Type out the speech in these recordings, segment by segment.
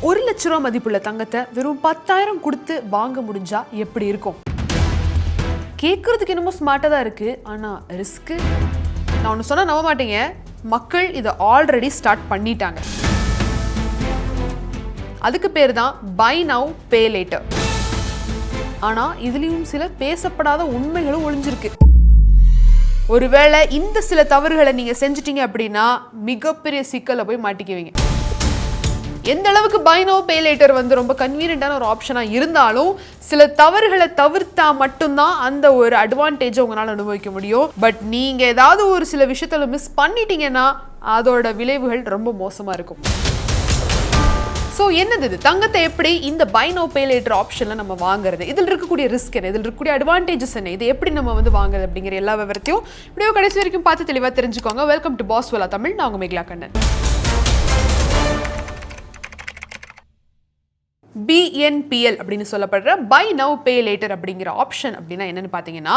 1,00,000 மதிப்புள்ள தங்கத்தை வெறும் 10,000 கொடுத்து வாங்க முடிஞ்சா எப்படி இருக்கும்? கேட்கறதுக்கு என்னமோ ஸ்மார்ட்டா தான் இருக்கு, ஆனா ரிஸ்க். நான் ஒன்று சொன்னா நம்ப மாட்டீங்க, மக்கள் இதை ஆல்ரெடி ஸ்டார்ட் பண்ணிட்டாங்க. அதுக்கு பேர் தான் பை நவ் பே லேட்டர். ஆனா இதுலயும் சில பேசப்படாத உண்மைகளும் ஒளிஞ்சிருக்கு. ஒருவேளை இந்த சில தவறுகளை நீங்க செஞ்சிட்டீங்க அப்படின்னா மிகப்பெரிய சிக்கல்ல போய் மாட்டிக்குவீங்க. எந்த அளவுக்கு பை நவ் பே லேட்டர் வந்து ரொம்ப கன்வீனியன்டான ஒரு ஆப்ஷனா இருந்தாலும் சில தவறுகளை தவிர்த்தா மட்டும்தான் அந்த ஒரு அட்வான்டேஜை உங்களால் அனுபவிக்க முடியும். பட் நீங்க ஏதாவது ஒரு சில விஷயத்துல மிஸ் பண்ணிட்டீங்கன்னா அதோட விளைவுகள் ரொம்ப மோசமா இருக்கும். ஸோ என்னது இது? தங்கத்தை எப்படி இந்த பை நவ் பே லேட்டர் ஆப்ஷனில் நம்ம வாங்குறது? இதில் இருக்கக்கூடிய ரிஸ்க் என்ன, இதில் இருக்கக்கூடிய அட்வான்டேஜஸ் என்ன, இது எப்படி நம்ம வந்து வாங்குறது அப்படிங்கிற எல்லா விவரத்தையும் வீடியோ கடைசி வரைக்கும் பார்த்து தெளிவாக தெரிஞ்சுக்கோங்க. வெல்கம் டு பாஸ் வலா தமிழ். நான் உங்கள் மேகலா கண்ணன். BNPL அப்படின்னு சொல்லப்படுற பை நவ் பே லேட்டர் அப்படிங்கிற ஆப்ஷன் அப்படின்னா என்னன்னு பார்த்தீங்கன்னா,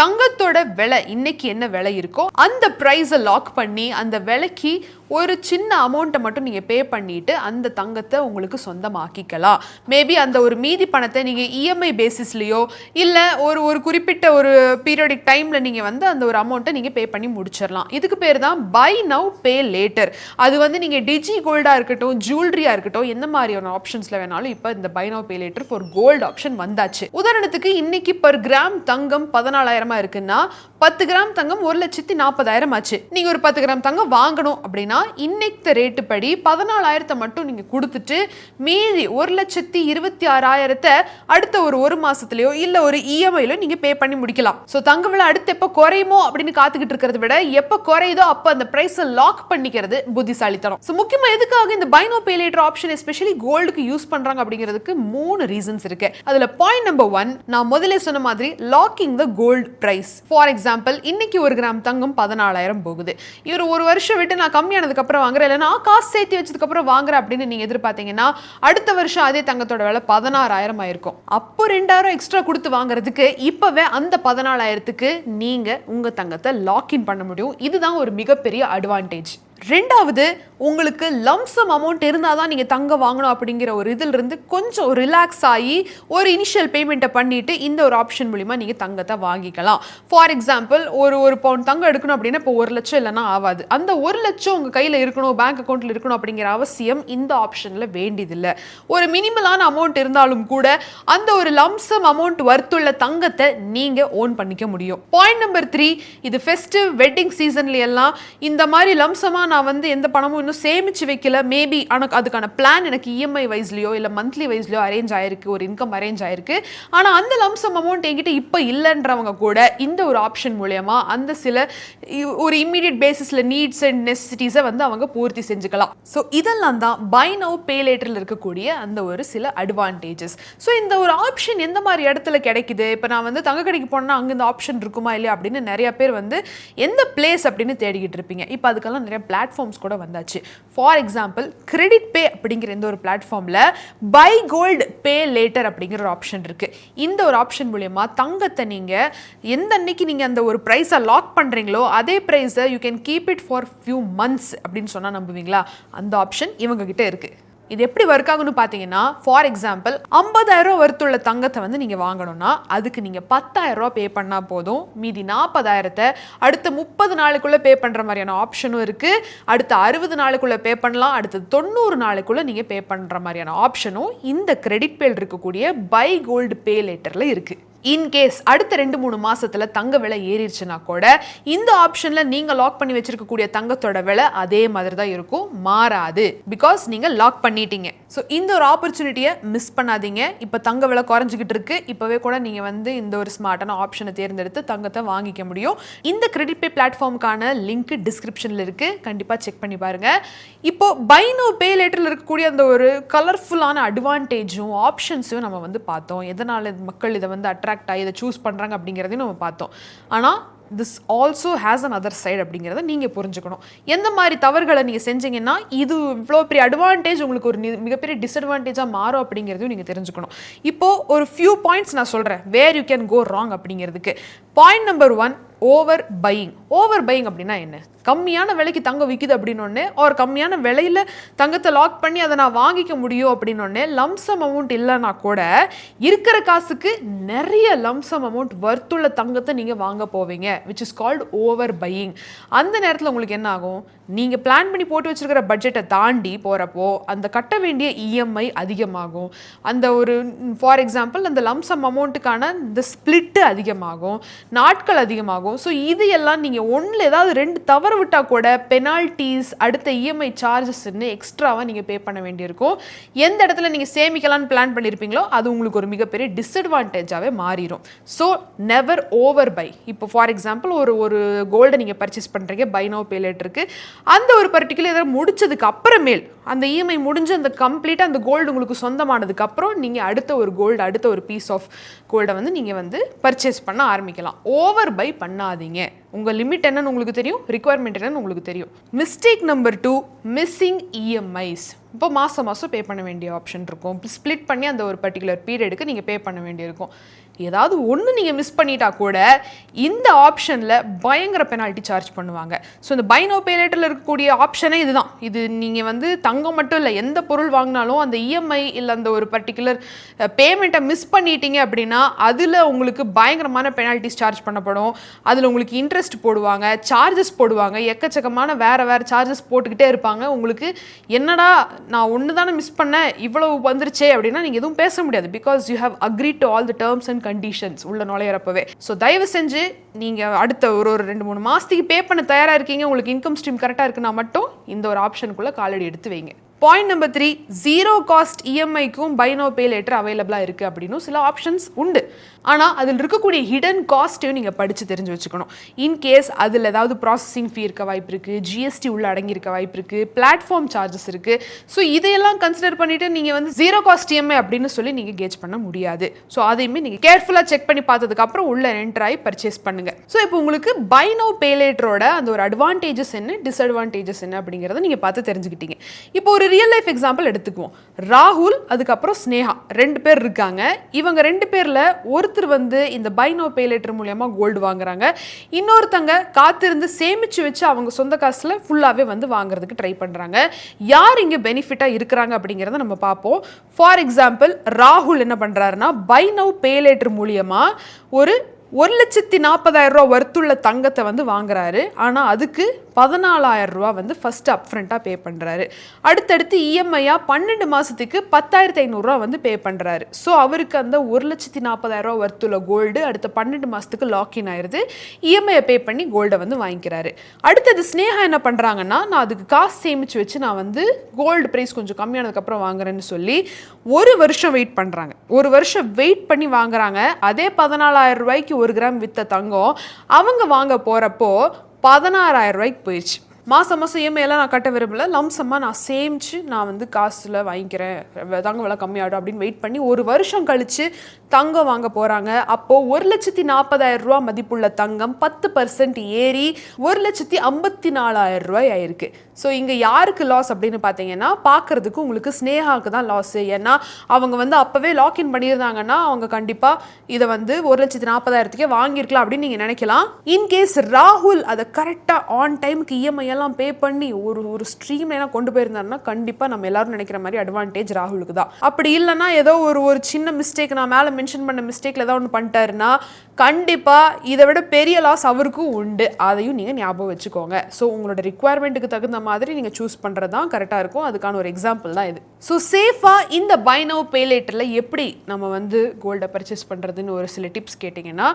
தங்கத்தோட விலை இன்னைக்கு என்ன விலை இருக்கோ அந்த ப்ரைஸை லாக் பண்ணி அந்த விலைக்கு ஒரு சின்ன அமௌண்ட்டை மட்டும் நீங்கள் பே பண்ணிட்டு அந்த தங்கத்தை உங்களுக்கு சொந்தமாக்கிக்கலாம். மேபி அந்த ஒரு மீதி பணத்தை நீங்கள் EMI பேசிஸ்லையோ இல்லை ஒரு குறிப்பிட்ட ஒரு பீரியடிக் டைமில் நீங்கள் வந்து அந்த ஒரு அமௌண்ட்டை நீங்கள் பே பண்ணி முடிச்சிடலாம். இதுக்கு பேர் தான் பை நவ் பே லேட்டர். அது வந்து நீங்கள் டிஜி கோல்டாக இருக்கட்டும், ஜுவல்லரியாக இருக்கட்டும், எந்த மாதிரியான ஆப்ஷன்ஸில் வேணாலும் இப்போ இந்த buy now pay later for gold option வந்தாச்சு. உதாரணத்துக்கு இன்னைக்கு பர் கிராம் தங்கம் 14,000 இருக்குன்னா 10 கிராம் தங்கம் 1,40,000 ஆச்சு. நீங்க ஒரு 10 கிராம் தங்கம் வாங்கணும் அப்படின்னா இன்னைக்கு ரேட்டு படி 14,000 மட்டும் நீங்க கொடுத்துட்டு மீதி 1,26,000 அடுத்த ஒரு மாசத்துலயோ இல்ல ஒரு EMIல நீங்க பே பண்ணி முடிக்கலாம். சோ தங்க விலை அடுத்து எப்ப குறையுமோ அப்படின்னு காத்துக்கிட்டு இருக்கிறத விட எப்ப குறையுதோ அப்ப அந்த பிரைஸை லாக் பண்ணிக்கிறது புத்திசாலித்தனம். சோ முக்கியமா எதுக்காக இந்த buy now pay later option especially கோல்டுக்கு யூஸ் பண்றாங்க அப்படிங்கிறதுக்கு 3 ரீசன்ஸ் இருக்கு. அதுல பாயிண்ட் நம்பர் 1, நான் முதல்ல சொன்ன மாதிரி locking the gold price. For example இன்னைக்கு 1 கிராம் தங்கம் 14,000 போகுது. இவர் ஒரு வருஷம் விட்டு நான் கம்மியானதுக்கு அப்புறம் வாங்குறேன், இல்லைன்னா காசு சேர்த்து வச்சதுக்கு அப்புறம் வாங்குறேன் அப்படின்னு நீங்க எதிர்பார்த்தீங்கன்னா அடுத்த வருஷம் அதே தங்கத்தோட விலை 16,000 ஆயிருக்கும். அப்போ 2,000 எக்ஸ்ட்ரா கொடுத்து வாங்குறதுக்கு இப்பவே அந்த 14,000க்கு நீங்க உங்க தங்கத்தை லாக்இன் பண்ண முடியும். இதுதான் ஒரு மிகப்பெரிய அட்வான்டேஜ். ரெண்டாவது, உங்களுக்கு லம்சம் அமௌண்ட் இருந்தால் தான் நீங்கள் தங்கம் வாங்கணும் அப்படிங்கிற ஒரு இதில் இருந்து கொஞ்சம் ரிலாக்ஸ் ஆகி ஒரு இனிஷியல் பேமெண்ட்டை பண்ணிட்டு இந்த ஒரு ஆப்ஷன் மூலிமா நீங்கள் தங்கத்தை வாங்கிக்கலாம். ஃபார் எக்ஸாம்பிள் ஒரு பவுண்ட் தங்கம் எடுக்கணும் அப்படின்னா இப்போ 1 லட்சம் இல்லைன்னா ஆகாது. அந்த 1 லட்சம் உங்கள் கையில் இருக்கணும், பேங்க் அக்கௌண்ட்டில் இருக்கணும் அப்படிங்கிற அவசியம் இந்த ஆப்ஷனில் வேண்டியதில்லை. ஒரு மினிமலான அமௌண்ட் இருந்தாலும் கூட அந்த ஒரு லம்சம் அமௌண்ட் வர்த்துள்ள தங்கத்தை நீங்கள் ஓன் பண்ணிக்க முடியும். பாயிண்ட் நம்பர் 3, இது ஃபெஸ்டிவ் வெட்டிங் சீசன்ல எல்லாம் இந்த மாதிரி லம்சமாக நான் வந்து எந்த பணமும் இன்னும் சேமிச்சு வைக்கல, மேபி அதுக்கான பிளான் எனக்கு EMI வைஸ்லயோ இல்ல மந்த்லி வைஸ்லயோ அரேஞ்ச் ஆயிருக்கு, ஒரு இன்கம் அரேஞ்ச் ஆயிருக்கு, ஆனா அந்த லம்சம் அமௌண்ட் என்கிட்ட இப்ப இல்லைன்றவங்க கூட இந்த ஒரு ஆப்ஷன் மூலமா அந்த சில ஒரு இம்மீடியட் பேசிஸ்ல நீட்ஸ் அண்ட் நெசசிட்டிஸை வந்து அவங்க பூர்த்தி செஞ்சுக்கலாம். ஸோ இதெல்லாம் தான் பை நவ் பே லேட்டர்ல இருக்கக்கூடிய அந்த ஒரு சில அட்வான்டேஜஸ். ஸோ இந்த ஒரு ஆப்ஷன் எந்த மாதிரி இடத்துல கிடைக்குது? இப்போ நான் வந்து தங்க கடைக்கு போனா அங்க இந்த ஆப்ஷன் இருக்குமா இல்லையா அப்படின்னு நிறைய பேர் வந்து எந்த பிளேஸ் அப்படின்னு தேடிக்கிட்டு இருப்பீங்க. இப்போ அதுக்கெல்லாம் நிறைய பிளாட்ஃபார்ம்ஸ் கூட வந்தாச்சு. ஃபார் எக்ஸாம்பிள் Kredit.Pe அப்படிங்கிற இந்த ஒரு பிளாட்ஃபார்ம்ல பை கோல்டு பே லேட்டர் அப்படிங்கிற ஒரு ஆப்ஷன் இருக்கு. இந்த ஒரு ஆப்ஷன் மூலமா தங்கத்தை நீங்க எந்த அன்னைக்கு நீங்க அந்த ஒரு பிரைஸை லாக் பண்றீங்களோ அதே பிரைஸை you can keep it for few months அப்படின்னு சொன்னா நம்புவீங்களா? அந்த ஆப்ஷன் இவங்க கிட்ட இருக்கு. இது எப்படி ஒர்க் ஆகும்னு பார்த்தீங்கன்னா, ஃபார் எக்ஸாம்பிள் 50,000 வர்த்துள்ள தங்கத்தை வந்து நீங்கள் வாங்கணும்னா அதுக்கு நீங்கள் 10,000 பே பண்ணால் போதும். மீதி 40,000 அடுத்த 30 நாளுக்குள்ளே பே பண்ணுற மாதிரியான ஆப்ஷனும் இருக்குது. அடுத்த 60 நாளுக்குள்ளே பே பண்ணலாம். அடுத்த 90 நாளுக்குள்ளே நீங்கள் பே பண்ணுற மாதிரியான ஆப்ஷனும் இந்த Kredit.Pe இருக்கக்கூடிய பை கோல்டு பே லேட்டரில் இருக்குது. இன்கேஸ் அடுத்த 2-3 மாசத்துல தங்க விலை ஏறிடுச்சுன்னா கூட இந்த ஆப்ஷன்ல நீங்க லாக் பண்ணி வச்சிருக்கக்கூடிய தங்கத்தோட விலை அதே மாதிரி தான் இருக்கும், மாறாது. பிகாஸ் நீங்க லாக் பண்ணிட்டீங்க. ஸோ இந்த ஒரு ஆப்பர்ச்சுனிட்டியை மிஸ் பண்ணாதீங்க. இப்போ தங்க விலை குறைஞ்சிக்கிட்டு இருக்கு. இப்போவே கூட நீங்கள் வந்து இந்த ஒரு ஸ்மார்ட்டான ஆப்ஷனை தேர்ந்தெடுத்து தங்கத்தை வாங்கிக்க முடியும். இந்த Kredit.Pe பிளாட்ஃபார்முக்கான லிங்க் டிஸ்கிரிப்ஷனில் இருக்குது, கண்டிப்பாக செக் பண்ணி பாருங்க. இப்போ பை நவ் பே லேட்டரில் இருக்கக்கூடிய அந்த ஒரு கலர்ஃபுல்லான அட்வான்டேஜும் ஆப்ஷன்ஸையும் நம்ம வந்து பார்த்தோம். எதனால் மக்கள் இதை வந்து அட்ராக்ட் ஆகி இதை சூஸ் பண்ணுறாங்க அப்படிங்கிறதையும் நம்ம பார்த்தோம். ஆனால் this also has another side அப்படிங்கிறத நீங்கள் புரிஞ்சுக்கணும். எந்த மாதிரி தவறுகளை நீங்கள் செஞ்சீங்கன்னா இது இவ்வளோ பெரிய அட்வான்டேஜ் உங்களுக்கு ஒரு மிகப்பெரிய டிஸ்அட்வான்டேஜாக மாறும் அப்படிங்கிறதையும் நீங்கள் தெரிஞ்சுக்கணும். இப்போது ஒரு ஃபியூ பாயிண்ட்ஸ் நான் சொல்கிறேன் where you can go wrong அப்படிங்கிறதுக்கு. Point number 1, over buying. Over buying அப்படின்னா என்ன? கம்மியான விலைக்கு தங்கம் விற்குது அப்படின்னொடனே ஒரு கம்மியான விலையில் தங்கத்தை லாக் பண்ணி அதை நான் வாங்கிக்க முடியும் அப்படின்னொடனே லம்சம் அமௌண்ட் இல்லைனா கூட இருக்கிற காசுக்கு நிறைய லம்சம் அமௌண்ட் வர்த்துள்ள தங்கத்தை நீங்கள் வாங்க போவீங்க, which is called over buying. அந்த நேரத்தில் உங்களுக்கு என்ன ஆகும்? நீங்கள் பிளான் பண்ணி போட்டு வச்சுருக்கிற பட்ஜெட்டை தாண்டி போகிறப்போ அந்த கட்ட வேண்டிய இஎம்ஐ அதிகமாகும். அந்த ஒரு ஃபார் எக்ஸாம்பிள் அந்த லம்சம் அமௌண்ட்டுக்கான இந்த ஸ்பிளிட்டு அதிகமாகும், நாட்கள் அதிகமாகும். ஸோ இது எல்லாம் நீங்கள் ஒன்றில் ஏதாவது 2 தவறு விட்டால் கூட பெனால்ட்டிஸ், அடுத்த இஎம்ஐ சார்ஜஸ்ன்னு எக்ஸ்ட்ராவாக நீங்கள் பே பண்ண வேண்டியிருக்கும். எந்த இடத்துல நீங்கள் சேமிக்கலான்னு பிளான் பண்ணியிருப்பீங்களோ அது உங்களுக்கு ஒரு மிகப்பெரிய டிஸ்அட்வான்டேஜாகவே மாறிடும். So never over buy. இப்போ ஃபார் எக்ஸாம்பிள் ஒரு கோல்டை நீங்கள் பர்ச்சேஸ் பண்ணுறீங்க, பை நவ் பே லேட்டருக்கு. அந்த ஒரு பர்டிகுலர் இதை முடிச்சதுக்கு அப்புறமேல் அந்த இஎம்ஐ முடிஞ்சு அந்த கம்ப்ளீட்டாக அந்த கோல்டு உங்களுக்கு சொந்தமானதுக்கு அப்புறம் நீங்கள் அடுத்த ஒரு பீஸ் ஆஃப் கோல்டை வந்து நீங்கள் வந்து பர்ச்சேஸ் பண்ண ஆரம்பிக்கலாம். ஓவர் பை பண்ணாதீங்க. உங்கள் லிமிட் என்னன்னு உங்களுக்கு தெரியும், ரிக்குவயர்மெண்ட் என்னன்னு உங்களுக்கு தெரியும். Mistake number 2, missing EMIs. இப்போ மாதம் பே பண்ண வேண்டிய ஆப்ஷன் இருக்கும். ஸ்ப்ளிட் பண்ணி அந்த ஒரு பர்டிகுலர் பீரியடுக்கு நீங்கள் பே பண்ண வேண்டியிருக்கும். ஏதாவது ஒன்று நீங்கள் மிஸ் பண்ணிட்டா கூட இந்த ஆப்ஷனில் பயங்கர பெனால்ட்டி சார்ஜ் பண்ணுவாங்க. ஸோ இந்த பை நவ் பே லேட்டரில் இருக்கக்கூடிய ஆப்ஷனே இதுதான். இது நீங்கள் வந்து தங்கம் மட்டும் இல்லை, எந்த பொருள் வாங்கினாலும் அந்த இஎம்ஐ இல்லை அந்த ஒரு பர்டிகுலர் பேமெண்ட்டை மிஸ் பண்ணிட்டீங்க அப்படின்னா அதில் உங்களுக்கு பயங்கரமான பெனால்ட்டிஸ் சார்ஜ் பண்ணப்படும். அதில் உங்களுக்கு இன்ட்ரெஸ்ட் போடுவாங்க, சார்ஜஸ் போடுவாங்க, எக்கச்சக்கமான வேறு சார்ஜஸ் போட்டுக்கிட்டே இருப்பாங்க. உங்களுக்கு என்னடா நான் ஒன்று தானே மிஸ் பண்ணேன், இவ்வளவு வந்துருச்சே அப்படின்னா நீங்கள் எதுவும் பேச முடியாது. Because you have agreed to all the terms and conditions உள்ள நுழையிறப்பவே. ஸோ தயவு செஞ்சு நீங்கள் அடுத்த ஒரு 2-3 மாதத்துக்கு பே பண்ண தயாராக இருக்கீங்க, உங்களுக்கு இன்கம் ஸ்ட்ரீம் கரெக்டாக இருக்குன்னா மட்டும் இந்த ஒரு ஆப்ஷனுக்குள்ளே காலடி எடுத்து வைங்க. பாயிண்ட் நம்பர் 3, 0 காஸ்ட் இஎம்ஐக்கும் பை நவ் பே லேட்டர் அவைலபிளாக இருக்குது அப்படின்னு சில ஆப்ஷன்ஸ் உண்டு. ஆனால் அதில் இருக்கக்கூடிய ஹிடன் காஸ்ட்டையும் நீங்கள் படித்து தெரிஞ்சு வச்சுக்கணும். இன்கேஸ் அதில் ஏதாவது ப்ராசஸிங் ஃபீ இருக்க வாய்ப்பு இருக்குது, ஜிஎஸ்டி உள்ள அடங்கியிருக்க வாய்ப்பு இருக்குது, பிளாட்ஃபார்ம் சார்ஜஸ் இருக்குது. ஸோ இதையெல்லாம் கன்சிடர் பண்ணிவிட்டு நீங்கள் வந்து 0 காஸ்ட் இஎம்ஐ அப்படின்னு சொல்லி நீங்கள் கேஜ் பண்ண முடியாது. ஸோ அதையுமே நீங்கள் கேர்ஃபுல்லாக செக் பண்ணி பார்த்ததுக்கப்புறம் உள்ள என்டர் ஆகி பர்ச்சேஸ் பண்ணுங்கள். ஸோ இப்போ உங்களுக்கு பை நவ் பே லேட்டரோட அந்த ஒரு அட்வான்டேஜஸ் என்ன, டிஸ்அட்வான்டேஜஸ் என்ன அப்படிங்கிறத நீங்கள் பார்த்து தெரிஞ்சுக்கிட்டீங்க. இப்போ ஒரு ரியல் லைஃப் எக்ஸாம்பிள் எடுத்துக்குவோம். ராகுல் அதுக்கப்புறம் ஸ்னேகா 2 பேர் இருக்காங்க. இவங்க 2 பேரில் ஒருத்தர் வந்து இந்த பை நவ் பே லேட்டர் மூலமா கோல்டு வாங்குறாங்க, இன்னொருத்தங்க காத்திருந்து சேமிச்சு வச்சு அவங்க சொந்த காசுல ஃபுல்லாவே வந்து வாங்குறதுக்கு ட்ரை பண்றாங்க. யார் இங்க பெனிஃபிட்டா இருக்கிறாங்க அப்படிங்கிறத நம்ம பார்ப்போம். ஃபார் எக்ஸாம்பிள் ராகுல் என்ன பண்றாருன்னா பை நவ் பே லேட்டர் மூலியமா ஒரு 1,40,000 ரூபா வர்த்துள்ள தங்கத்தை வந்து வாங்குறாரு. ஆனால் அதுக்கு 14,000 ரூபா வந்து ஃபர்ஸ்ட் அப்ஃப்ரண்ட்டாக பே பண்ணுறாரு. அடுத்தடுத்து இஎம்ஐயாக 12 மாதத்துக்கு 10,500 ரூபா வந்து பே பண்ணுறாரு. ஸோ அவருக்கு அந்த 1,40,000 ரூபா வர்த்துள்ள கோல்டு அடுத்த 12 மாதத்துக்கு லாக்இன் ஆயிடுது. இஎம்ஐயை பே பண்ணி கோல்டை வந்து வாங்கிக்கிறாரு. அடுத்தது ஸ்னேகா என்ன பண்ணுறாங்கன்னா, நான் அதுக்கு காசு சேமித்து வச்சு நான் வந்து கோல்டு ப்ரைஸ் கொஞ்சம் கம்மியானதுக்கப்புறம் வாங்குறேன்னு சொல்லி 1 வருஷம் வெயிட் பண்ணுறாங்க. 1 வருஷம் வெயிட் பண்ணி வாங்குறாங்க. அதே 14,000 ரூபாய்க்கு 1 கிராம் வித்த தங்கம் அவங்க வாங்க போகிறப்போ 16,000 ரூபாய்க்கு போயிடுச்சு. மாதம் இஎம்ஐ எல்லாம் நான் கட்ட விரும்பல, லம்சமாக நான் சேமிச்சு நான் வந்து காசில் வாங்கிக்கிறேன், தங்கம் விலை கம்மியாகிடும் அப்படின்னு வெயிட் பண்ணி 1 வருஷம் கழித்து தங்கம் வாங்க போகிறாங்க. அப்போது 1,40,000 ரூபா மதிப்புள்ள தங்கம் 10% ஏறி 1,54,000 ரூபாய் ஆயிருக்கு. ஸோ இங்கே யாருக்கு லாஸ் அப்படின்னு பார்த்தீங்கன்னா, பார்க்குறதுக்கு உங்களுக்கு ஸ்னேகாவுக்கு தான் லாஸு. ஏன்னா அவங்க வந்து அப்போவே லாக்இன் பண்ணியிருந்தாங்கன்னா அவங்க கண்டிப்பாக இதை வந்து 1,40,000க்கே வாங்கியிருக்கலாம் அப்படின்னு நீங்கள் நினைக்கலாம். இன்கேஸ் ராகுல் அதை கரெக்டாக ஆன் டைமுக்கு இஎம்ஐ எல்லாம் பே பண்ணி ஒரு ஸ்ட்ரீம் எல்லாம் கொண்டு போயிருந்தாருன்னா கண்டிப்பாக நம்ம எல்லாரும் நினைக்கிற மாதிரி அட்வான்டேஜ் ராகுலுக்கு தான். அப்படி இல்லைன்னா ஏதோ ஒரு சின்ன மிஸ்டேக், நான் மேலே மென்ஷன் பண்ண மிஸ்டேக்கில் ஏதாவது ஒன்று பண்ணிட்டாருன்னா கண்டிப்பாக இதை விட பெரிய லாஸ் அவருக்கும் உண்டு. அதையும் நீங்கள் ஞாபகம் வச்சுக்கோங்க. ஸோ உங்களோட ரிக்குவயர்மெண்ட்டுக்கு தகுந்த மாதிரி நீங்கள் சூஸ் பண்ணுறது தான் கரெக்டாக இருக்கும். அதுக்கான ஒரு எக்ஸாம்பிள் தான் இது. ஸோ சேஃபாக இந்த பை நவ் பே லேட்டரில் எப்படி நம்ம வந்து கோல்டை பர்ச்சேஸ் பண்ணுறதுன்னு ஒரு சில டிப்ஸ் கேட்டிங்கன்னா,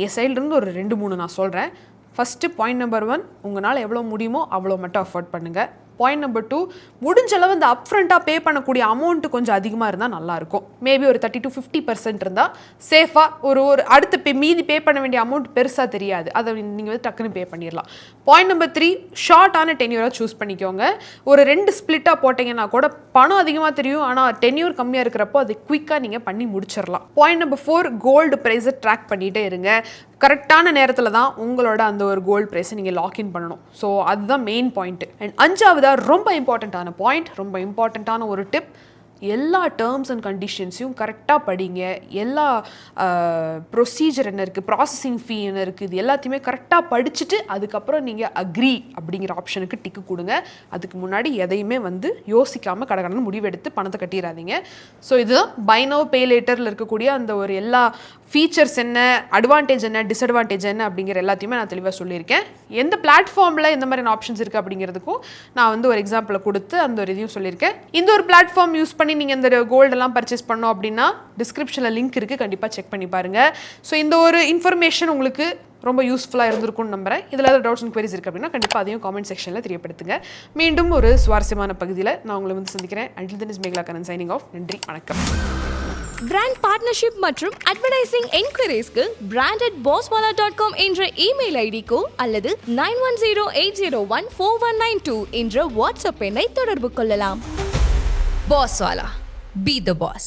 என் சைட்லேருந்து ஒரு 2-3 நான் சொல்கிறேன். ஃபஸ்ட்டு பாயிண்ட் நம்பர் 1, உங்களால் எவ்வளோ முடியுமோ அவ்வளோ மட்டும் அஃபோர்ட் பண்ணுங்கள். பாயிண்ட் நம்பர் 2, முடிஞ்ச அளவு இந்த அப்ஃப்ரண்ட்டாக பே பண்ணக்கூடிய அமௌண்ட்டு கொஞ்சம் அதிகமாக இருந்தால் நல்லாயிருக்கும். மேபி ஒரு 30 to 50% இருந்தால் சேஃபாக ஒரு அடுத்து மீதி பே பண்ண வேண்டிய அமௌண்ட் பெருசாக தெரியாது, அதை நீங்கள் வந்து டக்குன்னு பே பண்ணிடலாம். பாயிண்ட் நம்பர் 3, ஷார்ட்டான டென்யூராக சூஸ் பண்ணிக்கோங்க. ஒரு 2 ஸ்ப்ளிட்டாக போட்டிங்கன்னா கூட பணம் அதிகமாக தெரியும், ஆனால் டென்யூர் கம்மியாக இருக்கிறப்போ அதை குயிக்காக நீங்கள் பண்ணி முடிச்சிடலாம். பாயிண்ட் நம்பர் 4, கோல்டு ப்ரைஸை ட்ராக் பண்ணிகிட்டே இருங்க. கரெக்டான நேரத்தில் தான் உங்களோட அந்த ஒரு கோல்டு ப்ரைஸை நீங்கள் லாக்இன் பண்ணணும். ஸோ அதுதான் மெயின் பாயிண்ட். அண்ட் 5வது ரொம்ப இம்பார்ட்டண்ட்டான பாயிண்ட், ரொம்ப இம்பார்ட்டண்ட்டான ஒரு டிப், எல்லா டேர்ம்ஸ் அண்ட் கண்டிஷன்ஸையும் கரெக்டாக படிங்க. எல்லா ப்ரொசீஜர் என்ன இருக்குது, ப்ராசஸிங் ஃபீ என்ன இருக்குது, இது எல்லாத்தையுமே கரெக்டாக படிச்சுட்டு அதுக்கப்புறம் நீங்கள் அக்ரி அப்படிங்கிற ஆப்ஷனுக்கு டிக்கு கொடுங்க. அதுக்கு முன்னாடி எதையுமே வந்து யோசிக்காமல் கடகடன்னு முடிவெடுத்து பணத்தை கட்டிடாதீங்க. ஸோ இதுதான் பை நவ் பே லேட்டரில் இருக்கக்கூடிய அந்த ஒரு எல்லா ஃபீச்சர்ஸ் என்ன, அட்வான்டேஜ் என்ன, டிஸ்அட்வான்டேஜ் என்ன அப்படிங்கிற எல்லாத்தையுமே நான் தெளிவாக சொல்லியிருக்கேன். எந்த பிளாட்ஃபார்மில் எந்த மாதிரியான ஆப்ஷன்ஸ் இருக்குது அப்படிங்கிறதுக்கும் நான் வந்து ஒரு எக்ஸாம்பிளை கொடுத்து அந்த ஒரு இதையும் சொல்லியிருக்கேன். இந்த ஒரு பிளாட்ஃபார்ம் யூஸ் பண்ணி நீங்கள் இந்த கோல்டெல்லாம் பர்ச்சேஸ் பண்ணோம் அப்படின்னா டிஸ்கிரிப்ஷனில் லிங்க் இருக்குது, கண்டிப்பாக செக் பண்ணி பாருங்கள். ஸோ இந்த ஒரு இன்ஃபர்மேஷன் உங்களுக்கு ரொம்ப யூஸ்ஃபுல்லாக இருந்திருக்கும்னு நம்புறேன். இதில் ஏதாவது டவுட்ஸ் அண்ட் குவரிஸ் இருக்குது அப்படின்னா கண்டிப்பாக அதையும் காமெண்ட் செக்ஷனில் தெரியப்படுத்துங்க. மீண்டும் ஒரு சுவாரஸ்யமான பகுதியில் நான் உங்களை வந்து சந்திக்கிறேன். Until then is Meghala Kannan signing off. நன்றி, வணக்கம். பிராண்ட் பார்ட்னர்ஷிப் மற்றும் அட்வர்டைசிங் என்கொயரிஸ்க்கு brand@bosswala.com என்ற இமெயில் ஐடிக்கோ அல்லது 9108014192 என்ற வாட்ஸ்அப் எண்ணை தொடர்பு கொள்ளலாம். Bosswala, be the boss.